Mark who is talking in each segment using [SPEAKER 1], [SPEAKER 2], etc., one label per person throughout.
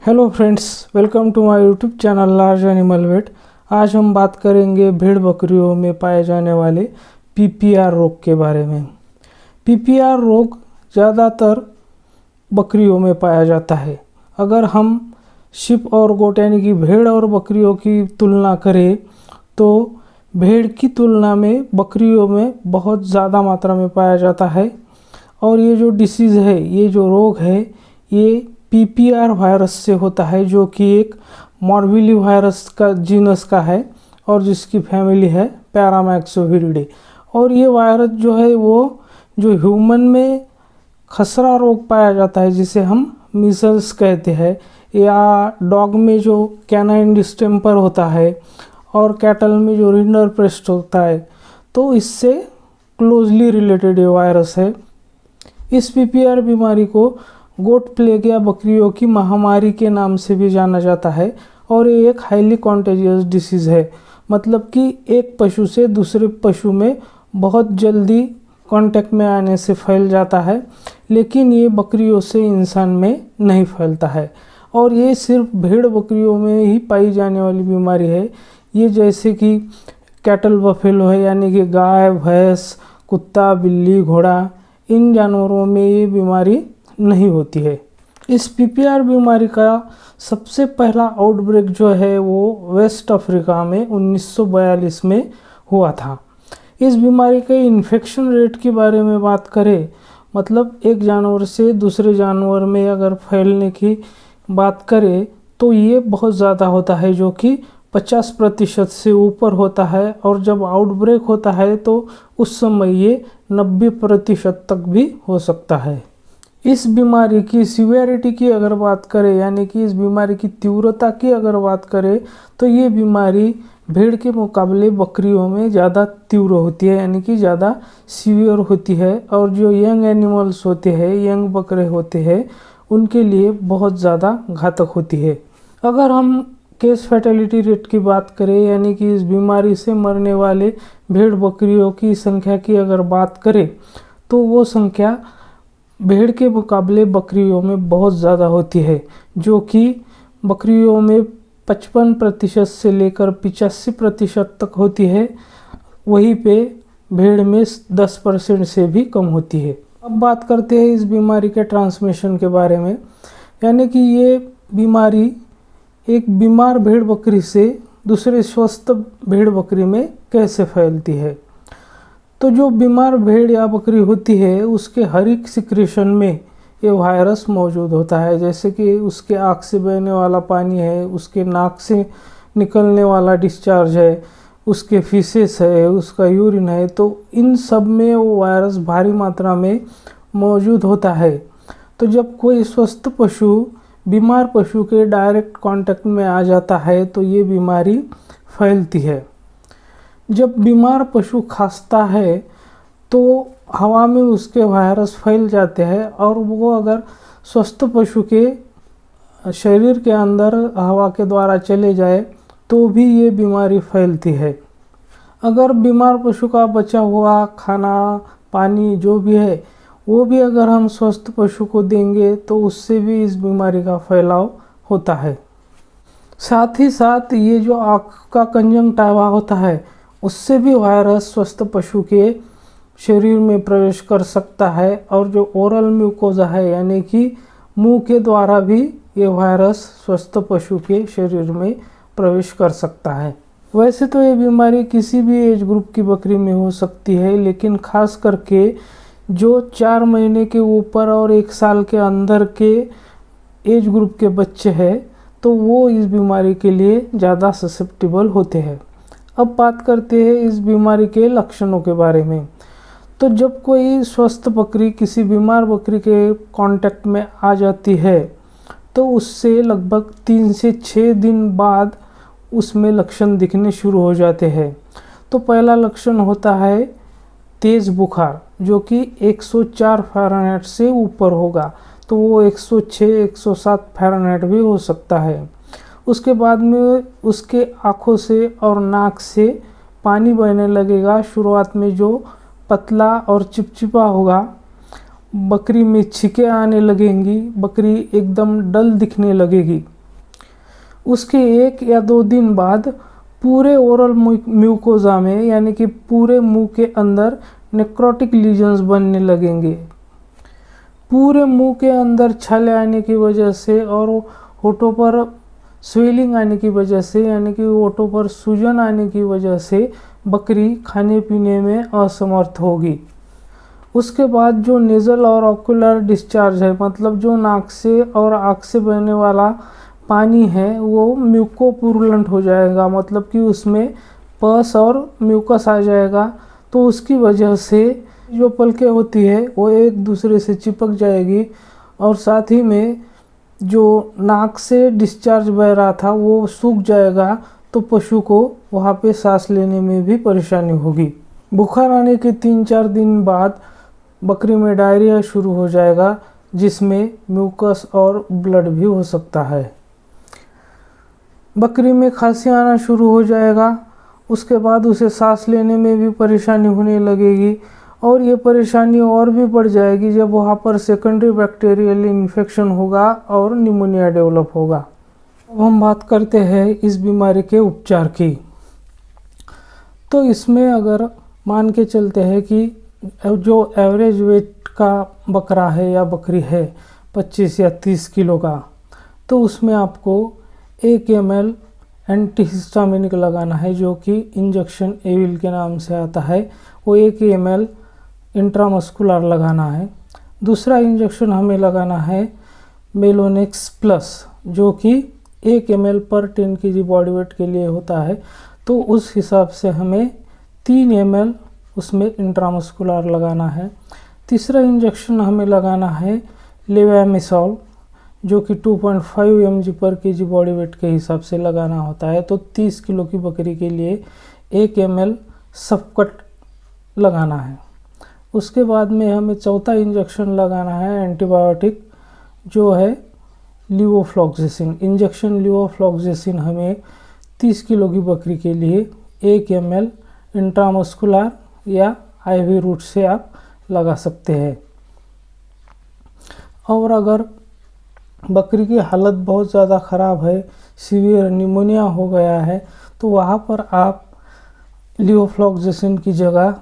[SPEAKER 1] Hello friends, welcome to my YouTube channel large animal vet. आज हम बात करेंगे भेड़ बकरियों में पाए जाने वाले पीपीआर रोग के बारे में। पीपीआर रोग ज़्यादातर बकरियों में पाया जाता है। अगर हम शिप और गोट यानी कि भेड़ और बकरियों की तुलना करें तो भेड़ की तुलना में बकरियों में बहुत ज़्यादा मात्रा में पाया जाता है। और ये जो डिसीज़ है, ये जो रोग है, ये पीपीआर वायरस से होता है, जो कि एक मॉर्बिली वायरस का जीनस का है और जिसकी फैमिली है पैरामैक्सोविरिडे। और ये वायरस जो है वो जो ह्यूमन में खसरा रोग पाया जाता है, जिसे हम मीजल्स कहते हैं, या डॉग में जो कैनाइन डिस्टेम्पर होता है और कैटल में जो रिंडरपेस्ट होता है, तो इससे क्लोजली रिलेटेड ये वायरस है। इस पीपीआर बीमारी को गोट प्लेग या बकरियों की महामारी के नाम से भी जाना जाता है और ये एक हाईली कॉन्टेजियस डिसीज़ है। मतलब कि एक पशु से दूसरे पशु में बहुत जल्दी कांटेक्ट में आने से फैल जाता है, लेकिन ये बकरियों से इंसान में नहीं फैलता है। और ये सिर्फ भेड़ बकरियों में ही पाई जाने वाली बीमारी है। ये जैसे कि कैटल बफेलो है, यानी कि गाय, भैंस, कुत्ता, बिल्ली, घोड़ा, इन जानवरों में ये बीमारी नहीं होती है। इस पीपीआर बीमारी का सबसे पहला आउटब्रेक जो है वो वेस्ट अफ्रीका में 1942 में हुआ था। इस बीमारी के इन्फेक्शन रेट के बारे में बात करें, मतलब एक जानवर से दूसरे जानवर में अगर फैलने की बात करें तो ये बहुत ज़्यादा होता है, जो कि 50% से ऊपर होता है। और जब आउटब्रेक होता है तो उस समय ये 90% तक भी हो सकता है। इस बीमारी की सीवियरिटी की अगर बात करें, यानी कि इस बीमारी की तीव्रता की अगर बात करें, तो ये बीमारी भेड़ के मुकाबले बकरियों में ज़्यादा तीव्र होती है, यानी कि ज़्यादा सीवियर होती है। और जो यंग एनिमल्स होते हैं, यंग बकरे होते हैं, उनके लिए बहुत ज़्यादा घातक होती है। अगर हम केस फैटेलिटी रेट की बात करें, यानी कि इस बीमारी से मरने वाले भेड़ बकरियों की संख्या की अगर बात करें, तो वो संख्या भेड़ के मुकाबले बकरियों में बहुत ज़्यादा होती है, जो कि बकरियों में 55% से लेकर 85% तक होती है। वहीं पे भेड़ में 10% से भी कम होती है। अब बात करते हैं इस बीमारी के ट्रांसमिशन के बारे में, यानी कि ये बीमारी एक बीमार भेड़ बकरी से दूसरे स्वस्थ भेड़ बकरी में कैसे फैलती है। तो जो बीमार भेड़ या बकरी होती है, उसके हर एक सिक्रेशन में ये वायरस मौजूद होता है। जैसे कि उसके आँख से बहने वाला पानी है, उसके नाक से निकलने वाला डिस्चार्ज है, उसके फीसेस है, उसका यूरिन है, तो इन सब में वो वायरस भारी मात्रा में मौजूद होता है। तो जब कोई स्वस्थ पशु बीमार पशु के डायरेक्ट कांटेक्ट में आ जाता है तो ये बीमारी फैलती है। जब बीमार पशु खांसता है तो हवा में उसके वायरस फैल जाते हैं, और वो अगर स्वस्थ पशु के शरीर के अंदर हवा के द्वारा चले जाए तो भी ये बीमारी फैलती है। अगर बीमार पशु का बचा हुआ खाना, पानी जो भी है, वो भी अगर हम स्वस्थ पशु को देंगे तो उससे भी इस बीमारी का फैलाव होता है। साथ ही साथ ये जो आँख का कंजंक्टिवा होता है, उससे भी वायरस स्वस्थ पशु के शरीर में प्रवेश कर सकता है। और जो ओरल म्यूकोजा है, यानी कि मुंह के द्वारा भी ये वायरस स्वस्थ पशु के शरीर में प्रवेश कर सकता है। वैसे तो ये बीमारी किसी भी एज ग्रुप की बकरी में हो सकती है, लेकिन खास करके जो 4 महीने के ऊपर और 1 साल के अंदर के एज ग्रुप के बच्चे हैं, तो वो इस बीमारी के लिए ज़्यादा ससेप्टिबल होते हैं। अब बात करते हैं इस बीमारी के लक्षणों के बारे में। तो जब कोई स्वस्थ बकरी किसी बीमार बकरी के कांटेक्ट में आ जाती है, तो उससे लगभग 3 से 6 दिन बाद उसमें लक्षण दिखने शुरू हो जाते हैं। तो पहला लक्षण होता है तेज़ बुखार, जो कि 104 फ़ारेनहाइट से ऊपर होगा, तो वो 106, 107 फ़ारेनहाइट भी हो सकता है। उसके बाद में उसके आँखों से और नाक से पानी बहने लगेगा। शुरुआत में जो पतला और चिपचिपा होगा, बकरी में छींकें आने लगेंगी, बकरी एकदम डल दिखने लगेगी। उसके 1 या 2 दिन बाद पूरे ओरल म्यूकोजा में यानी कि पूरे मुंह के अंदर नेक्रोटिक लीजन्स बनने लगेंगे। पूरे मुंह के अंदर छाले आने की वजह से और होठों पर स्वेलिंग आने की वजह से यानी कि होठों पर सूजन आने की वजह से बकरी खाने पीने में असमर्थ होगी। उसके बाद जो नेज़ल और ऑक्यूलर डिस्चार्ज है, मतलब जो नाक से और आँख से बहने वाला पानी है, वो म्यूकोपुरुलेंट हो जाएगा, मतलब कि उसमें पस और म्यूकस आ जाएगा। तो उसकी वजह से जो पलकें होती है वो एक दूसरे से चिपक जाएगी और साथ ही में जो नाक से डिस्चार्ज बह रहा था वो सूख जाएगा। तो पशु को वहाँ पे सांस लेने में भी परेशानी होगी। बुखार आने के 3-4 दिन बाद बकरी में डायरिया शुरू हो जाएगा, जिसमें म्यूकस और ब्लड भी हो सकता है। बकरी में खांसी आना शुरू हो जाएगा। उसके बाद उसे सांस लेने में भी परेशानी होने लगेगी और ये परेशानी और भी बढ़ जाएगी जब वहाँ पर सेकेंडरी बैक्टीरियल इन्फेक्शन होगा और निमोनिया डेवलप होगा। अब हम बात करते हैं इस बीमारी के उपचार की। तो इसमें अगर मान के चलते हैं कि जो एवरेज वेट का बकरा है या बकरी है 25 या 30 किलो का, तो उसमें आपको 1 ml एंटीहिस्टामिनिक लगाना है, जो कि इंजेक्शन एविल के नाम से आता है। वो 1 ml इंट्रामस्कुलर लगाना है। दूसरा इंजेक्शन हमें लगाना है मेलोनेक्स प्लस, जो कि 1 ml पर 10 kg बॉडी वेट के लिए होता है। तो उस हिसाब से हमें 3 ml उसमें इंट्रामस्कुलर लगाना है। तीसरा इंजेक्शन हमें लगाना है लेवामिसॉल, जो कि 2.5 mg पर kg बॉडी वेट के हिसाब से लगाना होता है। तो 30 किलो की बकरी के लिए 1 ml सबकट लगाना है। उसके बाद में हमें चौथा इंजेक्शन लगाना है एंटीबायोटिक, जो है लीवोफ्लॉक्सेसिन। इंजेक्शन लीवोफ्लॉक्सेसिन हमें 30 किलो की बकरी के लिए 1 ml इंट्रामस्कुलर या आईवी रूट से आप लगा सकते हैं। और अगर बकरी की हालत बहुत ज़्यादा ख़राब है, सीवियर निमोनिया हो गया है, तो वहाँ पर आप लीवोफ्लॉक्सेसिन की जगह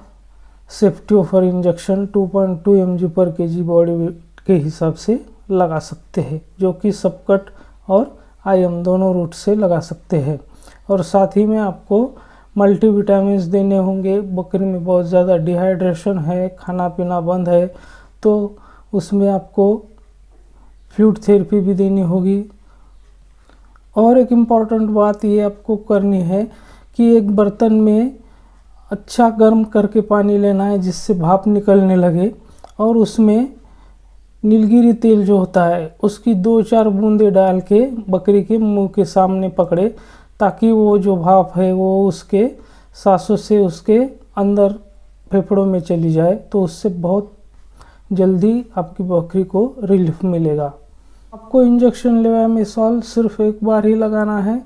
[SPEAKER 1] सेफ्टियोफर इंजेक्शन 2.2 mg पर kg बॉडी वेट के हिसाब से लगा सकते हैं, जो कि सबकट और आईएम दोनों रूट से लगा सकते हैं। और साथ ही में आपको मल्टीविटामिन्स देने होंगे। बकरी में बहुत ज़्यादा डिहाइड्रेशन है, खाना पीना बंद है, तो उसमें आपको फ्लूइड थेरेपी भी देनी होगी। और एक इम्पॉर्टेंट बात ये आपको करनी है कि एक बर्तन में अच्छा गर्म करके पानी लेना है, जिससे भाप निकलने लगे, और उसमें नीलगिरी तेल जो होता है उसकी 2-4 बूंदें डाल के बकरी के मुंह के सामने पकड़े, ताकि वो जो भाप है वो उसके सांसों से उसके अंदर फेफड़ों में चली जाए। तो उससे बहुत जल्दी आपकी बकरी को रिलीफ मिलेगा। आपको इंजेक्शन लेवामिसॉल सिर्फ एक बार ही लगाना है,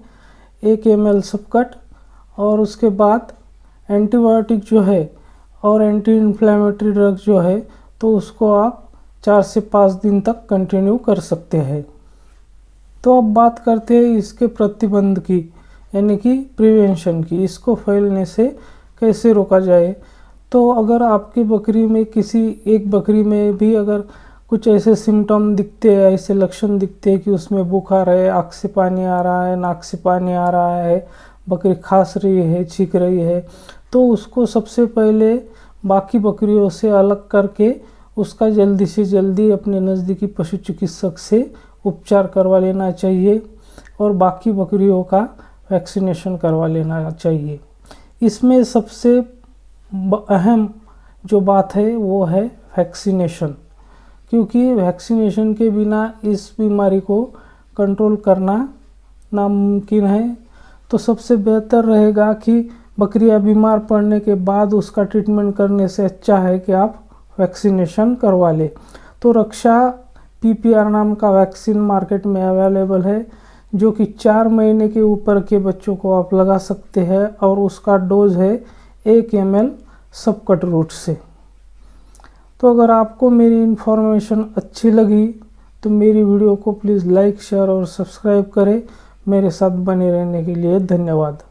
[SPEAKER 1] 1 ml सबकट। और उसके बाद एंटीबायोटिक जो है और एंटी इन्फ्लेमेटरी ड्रग जो है, तो उसको आप 4 से 5 दिन तक कंटिन्यू कर सकते हैं। तो अब बात करते हैं इसके प्रतिबंध की, यानी कि प्रिवेंशन की। इसको फैलने से कैसे रोका जाए। तो अगर आपकी बकरी में किसी एक बकरी में भी अगर कुछ ऐसे सिम्टम दिखते हैं, ऐसे लक्षण दिखते हैं कि उसमें बुखार है, आँख से पानी आ रहा है, नाक से पानी आ रहा है, बकरी खांस रही है, छींक रही है, तो उसको सबसे पहले बाकी बकरियों से अलग करके उसका जल्दी से जल्दी अपने नज़दीकी पशु चिकित्सक से उपचार करवा लेना चाहिए और बाकी बकरियों का वैक्सीनेशन करवा लेना चाहिए। इसमें सबसे अहम जो बात है वो है वैक्सीनेशन, क्योंकि वैक्सीनेशन के बिना इस बीमारी को कंट्रोल करना नामुमकिन है। तो सबसे बेहतर रहेगा कि बकरियां बीमार पड़ने के बाद उसका ट्रीटमेंट करने से अच्छा है कि आप वैक्सीनेशन करवा ले। तो रक्षा PPR नाम का वैक्सीन मार्केट में अवेलेबल है, जो कि 4 महीने के ऊपर के बच्चों को आप लगा सकते हैं और उसका डोज है 1 ml सबकट रूट से। तो अगर आपको मेरी इन्फॉर्मेशन अच्छी लगी तो मेरी वीडियो को प्लीज़ लाइक, शेयर और सब्सक्राइब करें। मेरे साथ बने रहने के लिए धन्यवाद।